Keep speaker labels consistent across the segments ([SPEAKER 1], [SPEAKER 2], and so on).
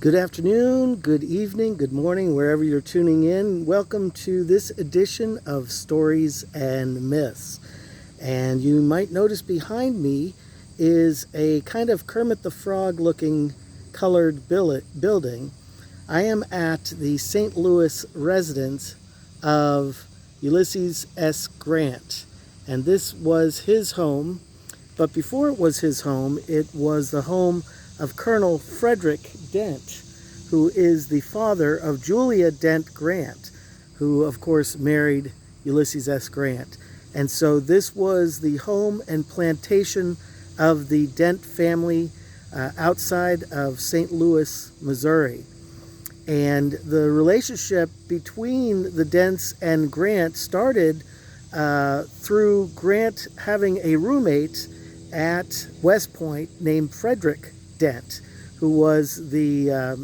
[SPEAKER 1] Good afternoon, good evening, good morning, wherever you're tuning in. Welcome to this edition of Stories and Myths. And you might notice behind me is a kind of Kermit the Frog looking colored building. I am at the St. Louis residence of Ulysses S. Grant. And this was his home. But before it was his home, it was the home of Colonel Frederick Dent, who is the father of Julia Dent Grant, who of course married Ulysses S. Grant. And so this was the home and plantation of the Dent family outside of St. Louis, Missouri. And the relationship between the Dents and Grant started through Grant having a roommate at West Point named Frederick Dent, who was the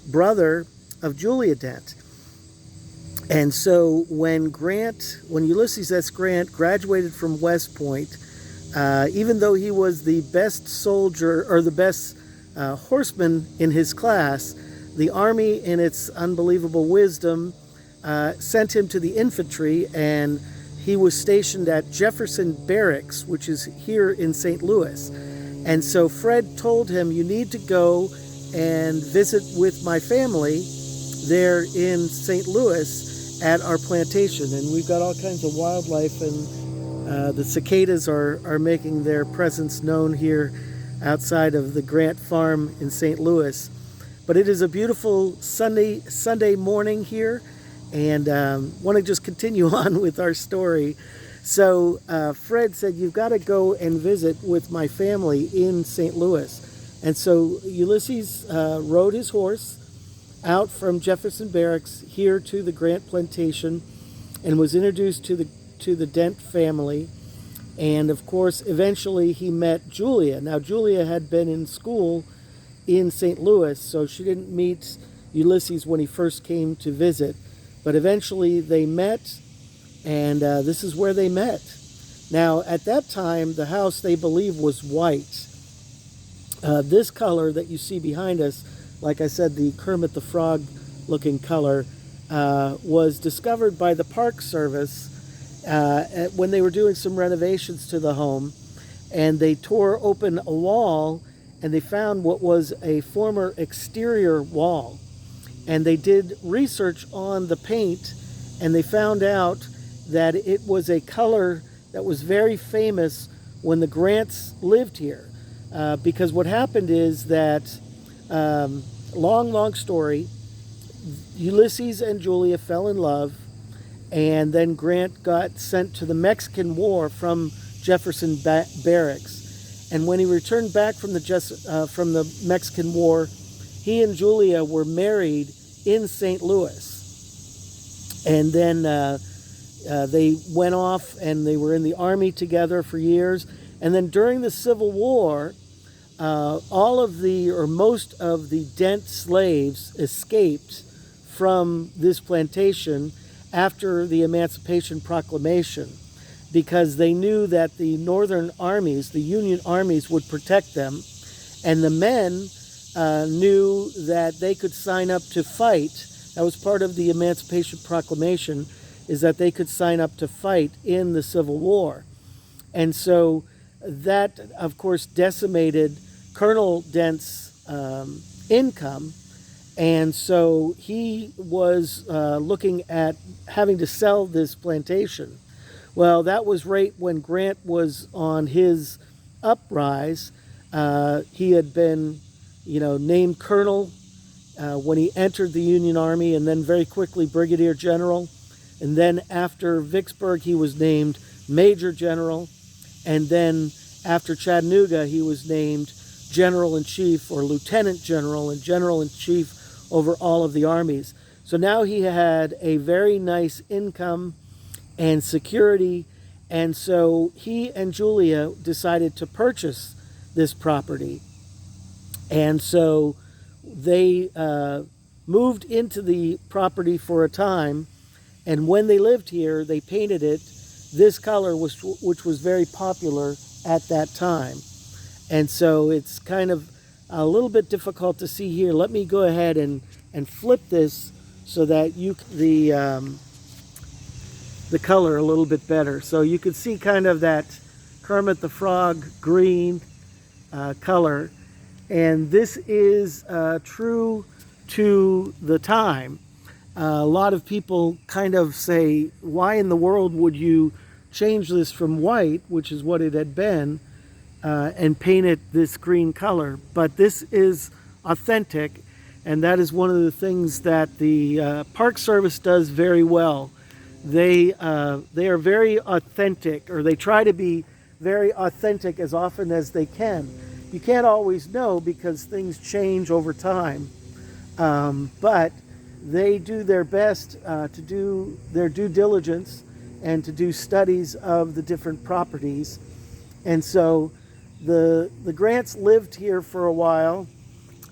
[SPEAKER 1] brother of Julia Dent. And so when Ulysses S. Grant graduated from West Point, even though he was the best soldier or the best horseman in his class, the Army, in its unbelievable wisdom, sent him to the infantry, and he was stationed at Jefferson Barracks, which is here in St. Louis. And so Fred told him, "You need to go and visit with my family there in St. Louis at our plantation." And we've got all kinds of wildlife, and the cicadas are making their presence known here outside of the Grant farm in St. Louis. But it is a beautiful Sunday morning here, and want to just continue on with our story. So Fred said, "You've got to go and visit with my family in St. Louis." And so Ulysses rode his horse out from Jefferson Barracks here to the Grant plantation and was introduced to the Dent family. And of course, eventually he met Julia. Now, Julia had been in school in St. Louis, so she didn't meet Ulysses when he first came to visit. But eventually they met, and this is where they met. Now, at that time, the house, they believe, was white. This color that you see behind us, like I said, the Kermit the Frog looking color, was discovered by the Park Service when they were doing some renovations to the home. And they tore open a wall, and they found what was a former exterior wall. And they did research on the paint, and they found out that it was a color that was very famous when the Grants lived here. Because what happened is that, long story, Ulysses and Julia fell in love, and then Grant got sent to the Mexican War from Jefferson Barracks. And when he returned back from the Mexican War, he and Julia were married in St. Louis. And then they went off, and they were in the Army together for years. And then during the Civil War, most of the Dent slaves escaped from this plantation after the Emancipation Proclamation, because they knew that the Northern armies, the Union armies, would protect them, and the men knew that they could sign up to fight. That was part of the Emancipation Proclamation, is that they could sign up to fight in the Civil War. And so that, of course, decimated Colonel Dent's income, and so he was looking at having to sell this plantation. Well, that was right when Grant was on his uprise. He had been, named colonel when he entered the Union Army, and then very quickly brigadier general. And then after Vicksburg, he was named major general. And then after Chattanooga, he was named general-in-chief or lieutenant general and general-in-chief over all of the armies. So now he had a very nice income and security, and so he and Julia decided to purchase this property. And so they moved into the property for a time, and when they lived here, they painted it this color, which was very popular at that time. And so it's kind of a little bit difficult to see here. Let me go ahead and flip this so that the color a little bit better. So you can see kind of that Kermit the Frog green color. And this is true to the time. A lot of people kind of say, why in the world would you change this from white, which is what it had been, and paint it this green color? But this is authentic, and that is one of the things that the Park Service does very well. They are very authentic, or they try to be very authentic as often as they can. You can't always know because things change over time, but they do their best to do their due diligence and to do studies of the different properties. And so the Grants lived here for a while,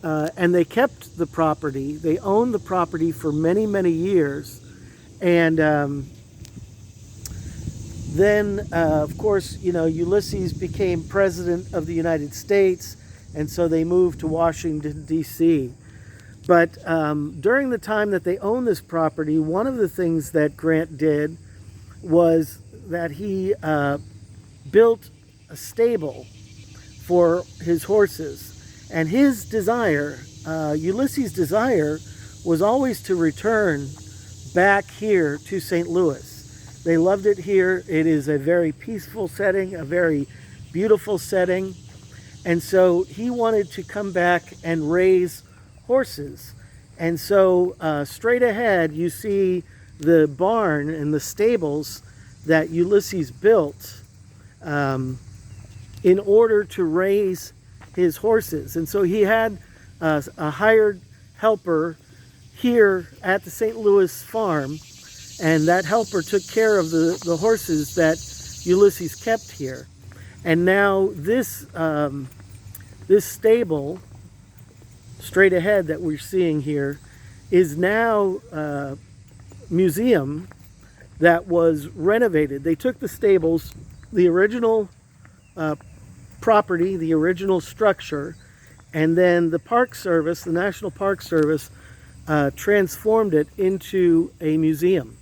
[SPEAKER 1] and they kept the property. They owned the property for many, many years. And then, of course, Ulysses became president of the United States, and so they moved to Washington, D.C. But during the time that they owned this property, one of the things that Grant did was that he built a stable for his horses. And his desire, Ulysses' desire, was always to return back here to St. Louis. They loved it here. It is a very peaceful setting, a very beautiful setting. And so he wanted to come back and raise horses. And so straight ahead you see the barn and the stables that Ulysses built in order to raise his horses. And so he had a hired helper here at the St. Louis farm, and that helper took care of the horses that Ulysses kept here. And now this stable straight ahead that we're seeing here is now a museum that was renovated. They took the stables, the original property, the original structure, and then the Park Service, the National Park Service, transformed it into a museum.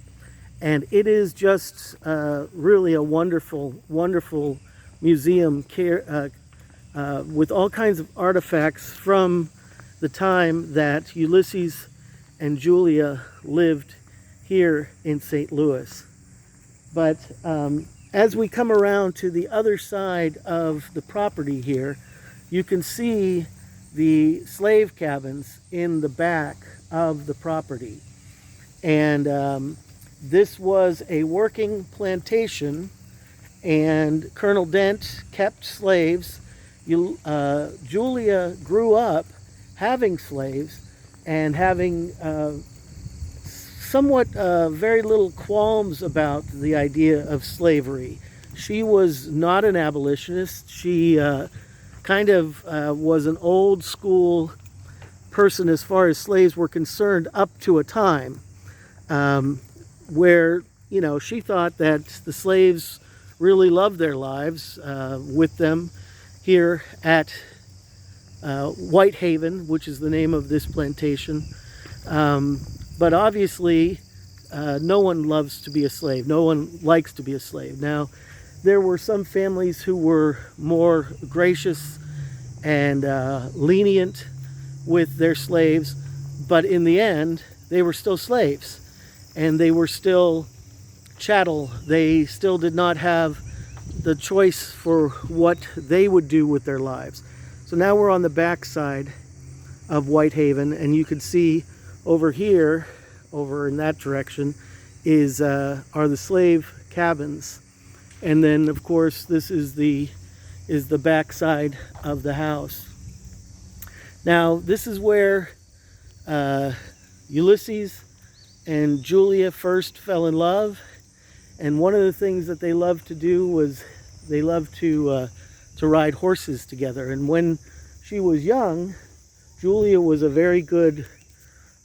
[SPEAKER 1] And it is just really a wonderful, wonderful museum with all kinds of artifacts from the time that Ulysses and Julia lived here in St. Louis. But as we come around to the other side of the property here, you can see the slave cabins in the back of the property. And this was a working plantation, and Colonel Dent kept slaves. Julia grew up having slaves and having somewhat very little qualms about the idea of slavery. She was not an abolitionist. She kind of was an old school person as far as slaves were concerned, up to a time where she thought that the slaves really loved their lives with them here at Whitehaven, which is the name of this plantation. But obviously no one loves to be a slave. No one likes to be a slave. Now, there were some families who were more gracious and lenient with their slaves, but in the end they were still slaves, and they were still chattel. They still did not have the choice for what they would do with their lives. So now we're on the back side of Whitehaven, and you can see over here, over in that direction, are the slave cabins. And then of course this is the back side of the house. Now this is where Ulysses and Julia first fell in love, and one of the things that they loved to do was they loved to ride horses together. And when she was young, Julia was a very good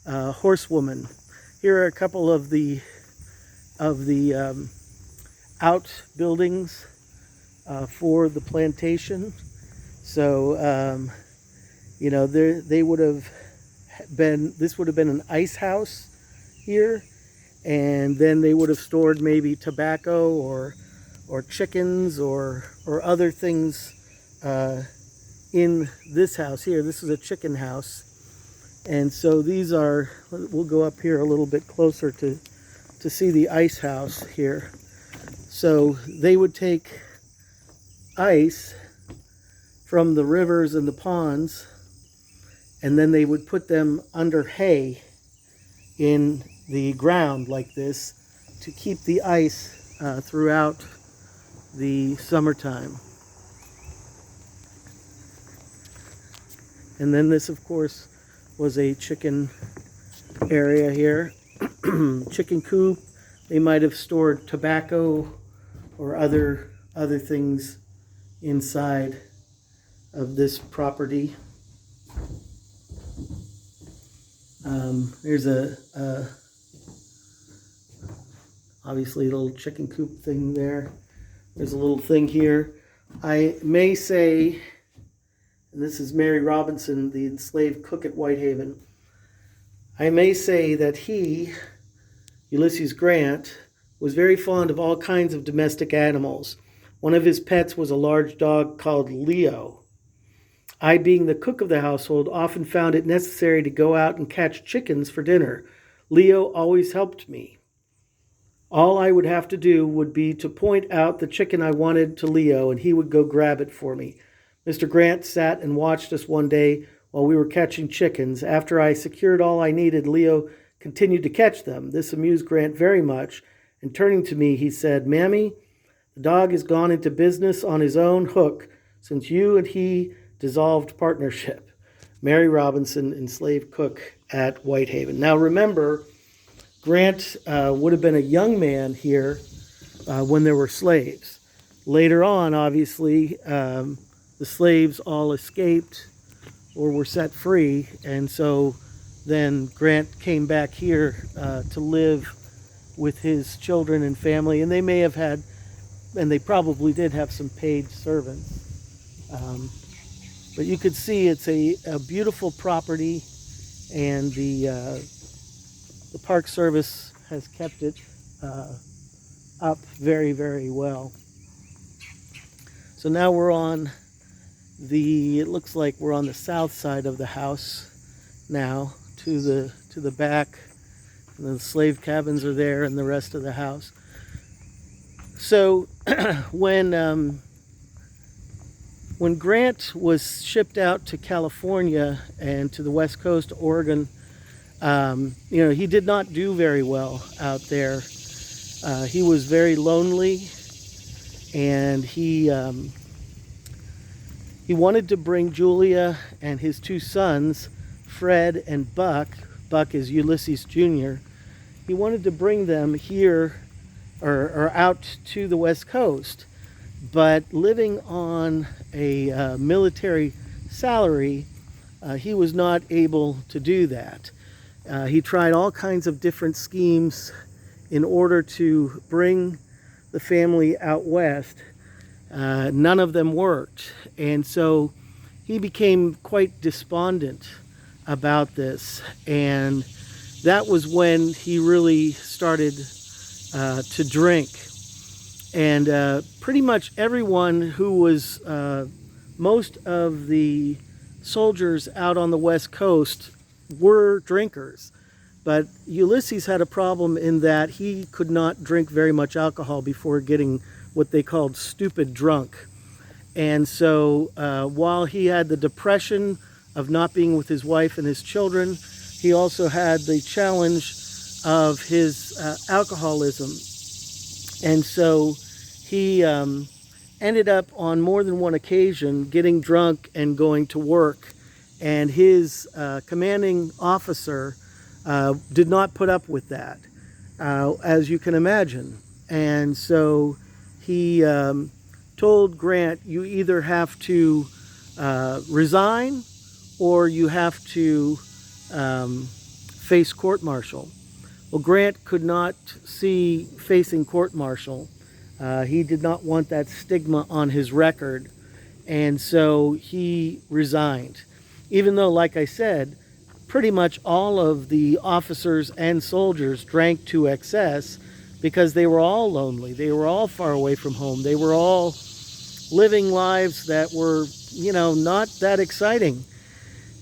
[SPEAKER 1] horsewoman. Here are a couple of the outbuildings for the plantation. So You know, they would have been, this would have been an ice house here, and then they would have stored maybe tobacco or chickens or other things in this house here. This is a chicken house. And so these are, we'll go up here a little bit closer to see the ice house here. So they would take ice from the rivers and the ponds, and then they would put them under hay in the ground like this to keep the ice throughout the summertime. And then this, of course, was a chicken area here. Chicken coop. They might have stored tobacco or other things inside of this property. There's obviously a little chicken coop thing there. There's a little thing here. I may say, and this is Mary Robinson, the enslaved cook at Whitehaven, I may say that he, Ulysses Grant, was very fond of all kinds of domestic animals. One of his pets was a large dog called Leo. I, being the cook of the household, often found it necessary to go out and catch chickens for dinner. Leo always helped me. All I would have to do would be to point out the chicken I wanted to Leo, and he would go grab it for me. Mr. Grant sat and watched us one day while we were catching chickens. After I secured all I needed, Leo continued to catch them. This amused Grant very much, and turning to me, he said, "Mammy, the dog has gone into business on his own hook since you and he dissolved partnership." Mary Robinson, enslaved cook at Whitehaven. Now remember, Grant would have been a young man here when there were slaves. Later on, obviously, the slaves all escaped or were set free, and so then Grant came back here to live with his children and family, and they may have had, and they probably did have, some paid servants. But you could see it's a beautiful property, and the Park Service has kept it up very, very well. So now we're on it looks like we're on the south side of the house now, to the back. And the slave cabins are there and the rest of the house. So when Grant was shipped out to California and to the West Coast, Oregon, he did not do very well out there. He was very lonely, and he wanted to bring Julia and his two sons, Fred and Buck. Buck is Ulysses Jr. He wanted to bring them here or out to the West Coast, but living on a military salary, he was not able to do that. He tried all kinds of different schemes in order to bring the family out west. None of them worked, and so he became quite despondent about this, and that was when he really started to drink. And pretty much everyone who was, most of the soldiers out on the West Coast were drinkers. But Ulysses had a problem in that he could not drink very much alcohol before getting what they called stupid drunk. And so while he had the depression of not being with his wife and his children, he also had the challenge of his alcoholism. And so he ended up on more than one occasion getting drunk and going to work. And his commanding officer did not put up with that, as you can imagine. And so he told Grant, you either have to resign or you have to face court-martial. Well, Grant could not see facing court-martial. He did not want that stigma on his record, and so he resigned. even though, like I said, pretty much all of the officers and soldiers drank to excess because they were all lonely. They were all far away from home. They were all living lives that were, not that exciting.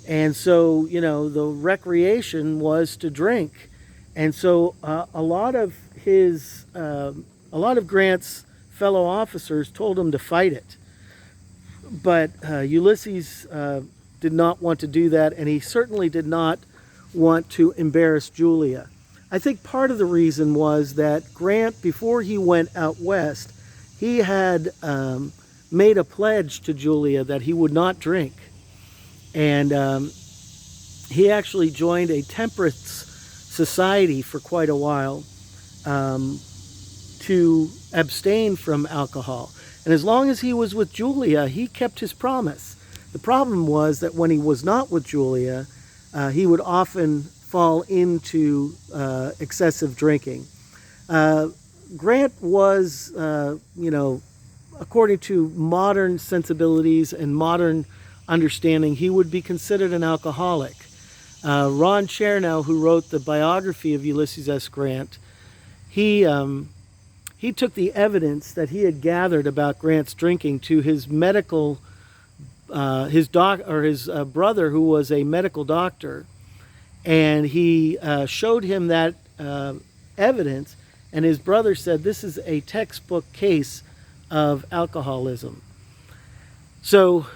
[SPEAKER 1] And so, the recreation was to drink. And so a lot of Grant's fellow officers told him to fight it. But Ulysses did not want to do that, and he certainly did not want to embarrass Julia. I think part of the reason was that Grant, before he went out west, he had made a pledge to Julia that he would not drink. And he actually joined a temperance society for quite a while to abstain from alcohol. And as long as he was with Julia, he kept his promise. The problem was that when he was not with Julia, he would often fall into excessive drinking. Grant was, according to modern sensibilities and modern understanding, he would be considered an alcoholic. Ron Chernow, who wrote the biography of Ulysses S. Grant, he took the evidence that he had gathered about Grant's drinking to his medical, his brother, who was a medical doctor, and he showed him that evidence, and his brother said, "This is a textbook case of alcoholism." So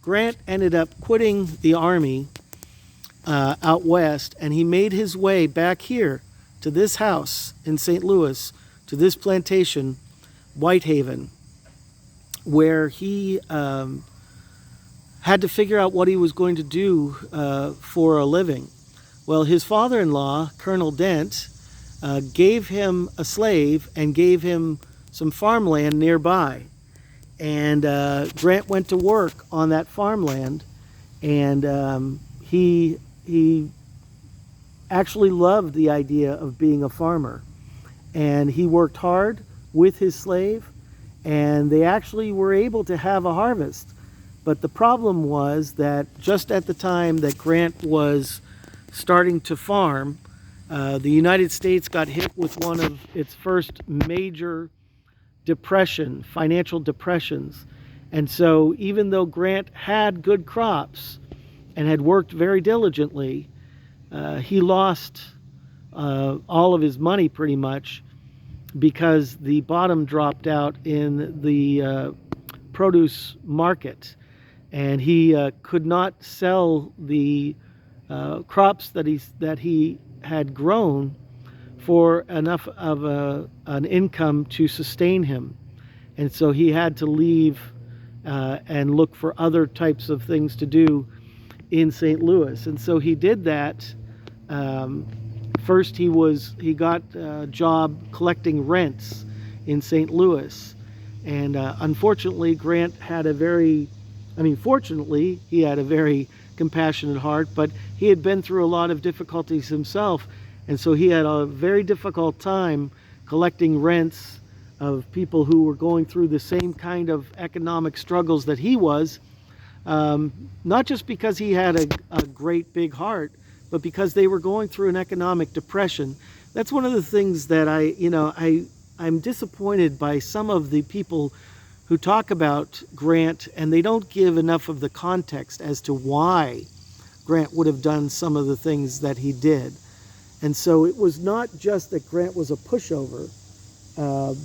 [SPEAKER 1] Grant ended up quitting the army out west, and he made his way back here to this house in St. Louis, to this plantation, Whitehaven, where he had to figure out what he was going to do for a living. Well, his father-in-law, Colonel Dent, gave him a slave and gave him some farmland nearby. And Grant went to work on that farmland, and he actually loved the idea of being a farmer. And he worked hard with his slave, and they actually were able to have a harvest. But the problem was that just at the time that Grant was starting to farm, the United States got hit with one of its first major financial depressions. And so even though Grant had good crops and had worked very diligently, he lost all of his money pretty much because the bottom dropped out in the produce market, and he could not sell the crops that he had grown for enough of an income to sustain him. And so he had to leave and look for other types of things to do in St. Louis. And so he did that. First he got a job collecting rents in St. Louis. And unfortunately, Grant had fortunately, he had a very compassionate heart, but he had been through a lot of difficulties himself. And so he had a very difficult time collecting rents of people who were going through the same kind of economic struggles that he was, not just because he had a great big heart, but because they were going through an economic depression. That's one of the things that I'm disappointed by some of the people who talk about Grant, and they don't give enough of the context as to why Grant would have done some of the things that he did. And so it was not just that Grant was a pushover,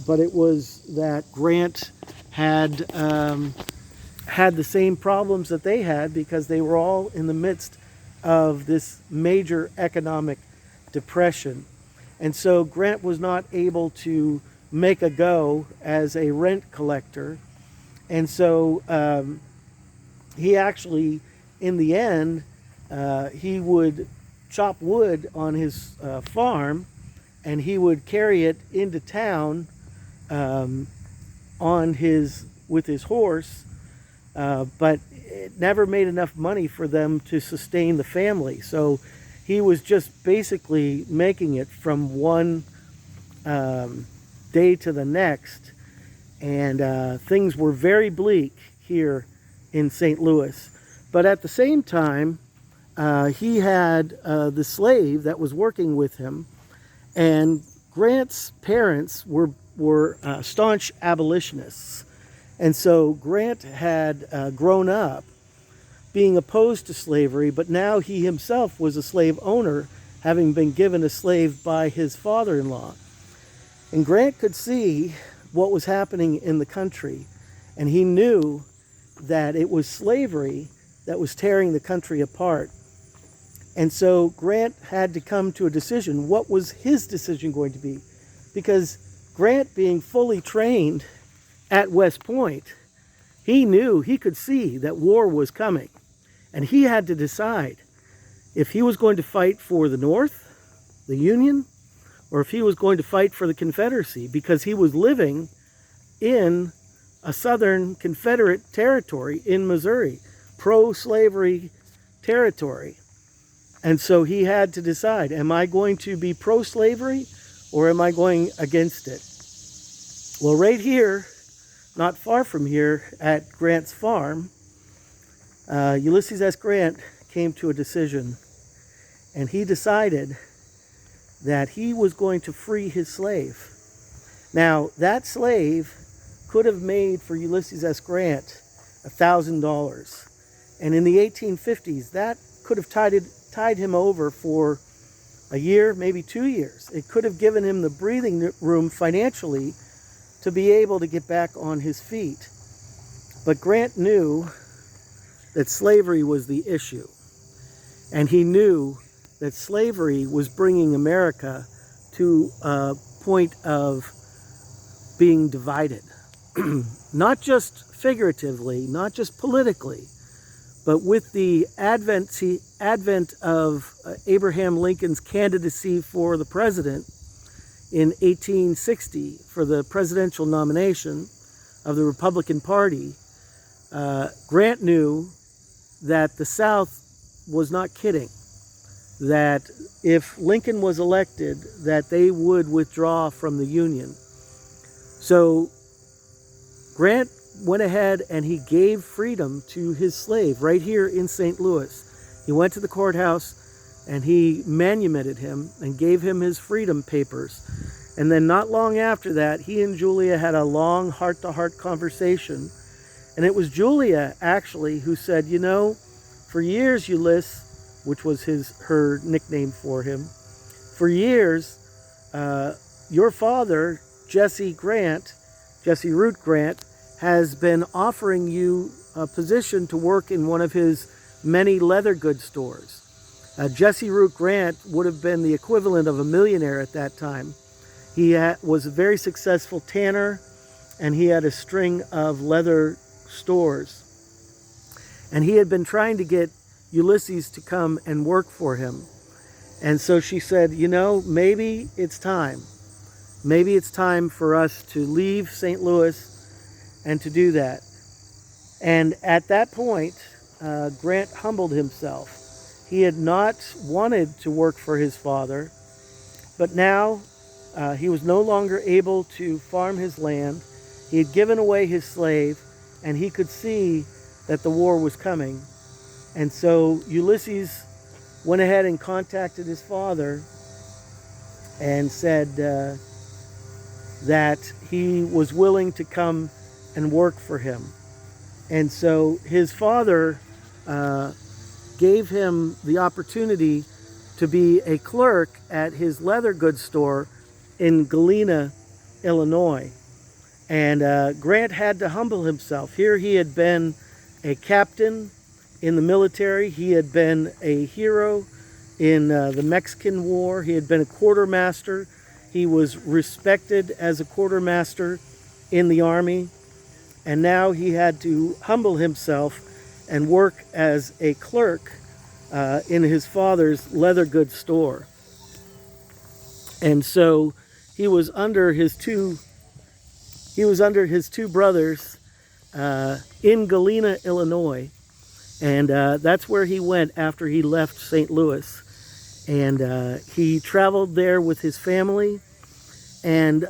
[SPEAKER 1] but it was that Grant had the same problems that they had, because they were all in the midst of this major economic depression. And so Grant was not able to make a go as a rent collector. And so he actually, in the end, he would chop wood on his farm, and he would carry it into town with his horse, but it never made enough money for them to sustain the family. So he was just basically making it from one day to the next, and things were very bleak here in St. Louis. But at the same time, he had the slave that was working with him, and Grant's parents were staunch abolitionists. And so Grant had grown up being opposed to slavery, but now he himself was a slave owner, having been given a slave by his father-in-law. And Grant could see what was happening in the country, and he knew that it was slavery that was tearing the country apart. And so Grant had to come to a decision. What was his decision going to be? Because Grant, being fully trained at West Point, he knew, he could see that war was coming. And he had to decide if he was going to fight for the North, the Union, or if he was going to fight for the Confederacy, because he was living in a Southern Confederate territory in Missouri, pro-slavery territory. And so he had to decide, am I going to be pro-slavery or am I going against it? Well, right here, not far from here at Grant's farm, Ulysses S. Grant came to a decision, and he decided that he was going to free his slave. Now, that slave could have made for Ulysses S. Grant $1,000. And in the 1850s, that could have tied him over for a year, maybe 2 years. It could have given him the breathing room financially to be able to get back on his feet. But Grant knew that slavery was the issue. And he knew that slavery was bringing America to a point of being divided. Not just figuratively, not just politically, but with the advent of Abraham Lincoln's candidacy for the president in 1860 for the presidential nomination of the Republican Party, Grant knew that the South was not kidding, that if Lincoln was elected, that they would withdraw from the Union. So Grant went ahead and he gave freedom to his slave right here in St. Louis. He went to the courthouse and he manumitted him and gave him his freedom papers. And then not long after that, he and Julia had a long heart-to-heart conversation. And it was Julia, actually, who said, you know, for years, Ulyss, which was her nickname for him, for years, your father, Jesse Root Grant, has been offering you a position to work in one of his many leather goods stores. Jesse Root Grant would have been the equivalent of a millionaire at that time. He was a very successful tanner, and he had a string of leather stores. And he had been trying to get Ulysses to come and work for him. And so she said, you know, maybe it's time. Maybe it's time for us to leave St. Louis and to do that. And at that point, Grant humbled himself. He had not wanted to work for his father, but now he was no longer able to farm his land. He had given away his slave, and he could see that the war was coming. And so Ulysses went ahead and contacted his father and said that he was willing to come and work for him. And so his father gave him the opportunity to be a clerk at his leather goods store in Galena, Illinois. And Grant had to humble himself. Here he had been a captain in the military. He had been a hero in the Mexican War. He had been a quartermaster. He was respected as a quartermaster in the army. And now he had to humble himself and work as a clerk in his father's leather goods store. And so he was under his two brothers in Galena, Illinois. And that's where he went after he left St. Louis. And he traveled there with his family. And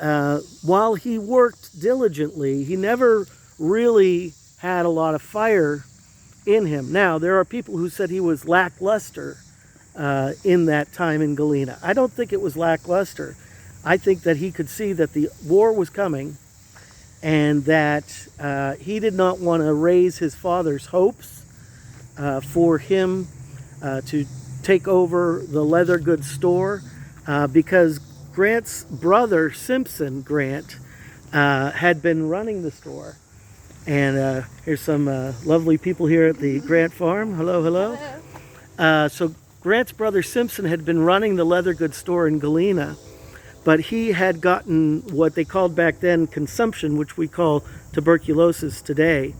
[SPEAKER 1] while he worked diligently, he never really had a lot of fire in him. Now, there are people who said he was lackluster in that time in Galena. I don't think it was lackluster. I think that he could see that the war was coming, and that he did not want to raise his father's hopes for him to take over the leather goods store, because Grant's brother, Simpson Grant, had been running the store. And here's some lovely people here at the Grant farm. Hello, hello. So Grant's brother Simpson had been running the leather goods store in Galena, but he had gotten what they called back then consumption, which we call tuberculosis today.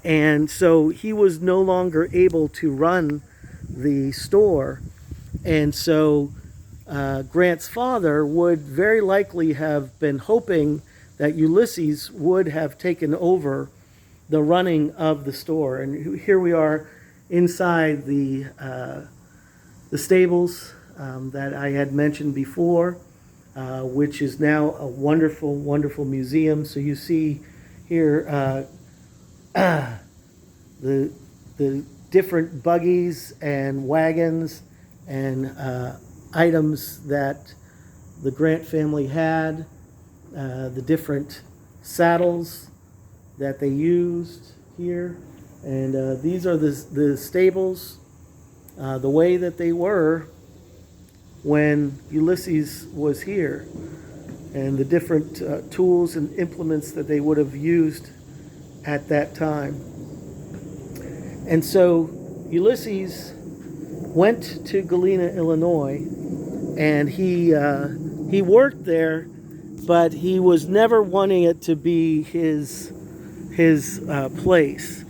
[SPEAKER 1] And so he was no longer able to run the store. And so Grant's father would very likely have been hoping that Ulysses would have taken over the running of the store. And here we are inside the stables that I had mentioned before, which is now a wonderful, wonderful museum. So you see here the different buggies and wagons and items that the Grant family had, the different saddles that they used here. And these are the stables, the way that they were when Ulysses was here, and the different tools and implements that they would have used at that time. And so Ulysses went to Galena, Illinois, and he worked there, but he was never wanting it to be his place.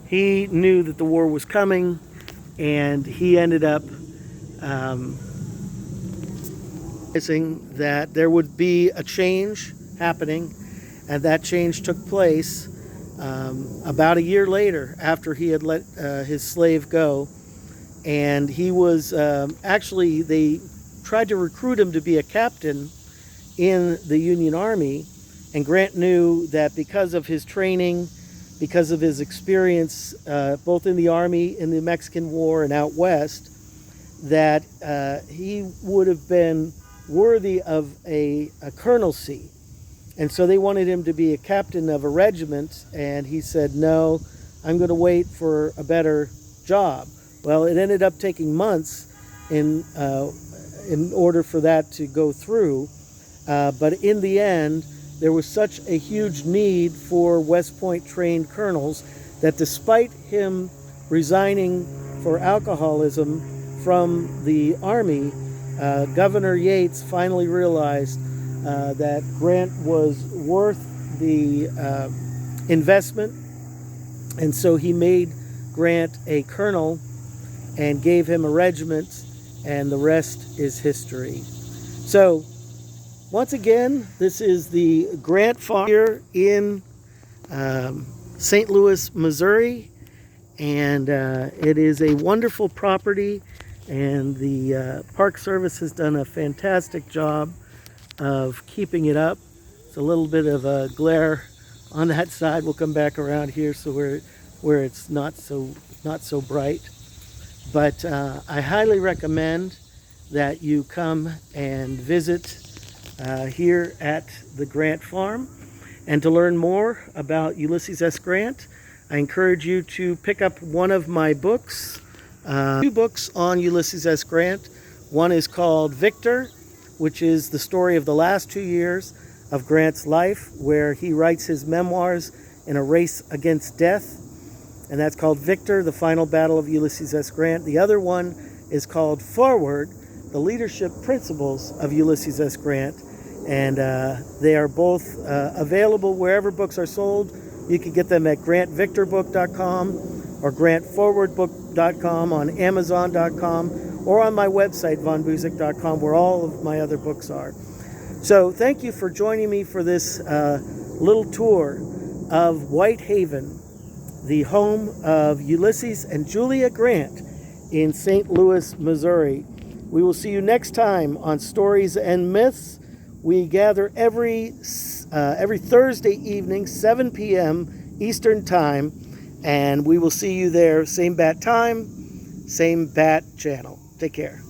[SPEAKER 1] He knew that the war was coming, and he ended up realizing that there would be a change happening, and that change took place about a year later after he had let his slave go. And he was actually, they tried to recruit him to be a captain in the Union Army, and Grant knew that because of his training, because of his experience both in the Army, in the Mexican War, and out west, that he would have been worthy of a colonelcy. And so they wanted him to be a captain of a regiment, and he said, no, I'm going to wait for a better job. Well, it ended up taking months in order for that to go through, but in the end, there was such a huge need for West Point trained colonels that despite him resigning for alcoholism from the Army, Governor Yates finally realized that Grant was worth the investment, and so he made Grant a colonel and gave him a regiment, and the rest is history. So once again, this is the Grant Farm here in St. Louis, Missouri, and it is a wonderful property, and the Park Service has done a fantastic job of keeping it up. It's a little bit of a glare on that side. We'll come back around here so where it's not so bright. But I highly recommend that you come and visit here at the Grant Farm. And to learn more about Ulysses S. Grant, I encourage you to pick up one of my books, 2 books on Ulysses S. Grant. One is called Victor, which is the story of the last 2 years of Grant's life, where he writes his memoirs in a race against death. And that's called Victor, the Final Battle of Ulysses S. Grant. The other one is called Forward, the Leadership Principles of Ulysses S. Grant. And they are both available wherever books are sold. You can get them at grantvictorbook.com or grantforwardbook.com, on amazon.com, or on my website, vonbuzik.com, where all of my other books are. So thank you for joining me for this little tour of Whitehaven, the home of Ulysses and Julia Grant in St. Louis, Missouri. We will see you next time on Stories and Myths. We gather every Thursday evening, 7 p.m. Eastern Time, And we will see you there, same bat time, same bat channel. Take care.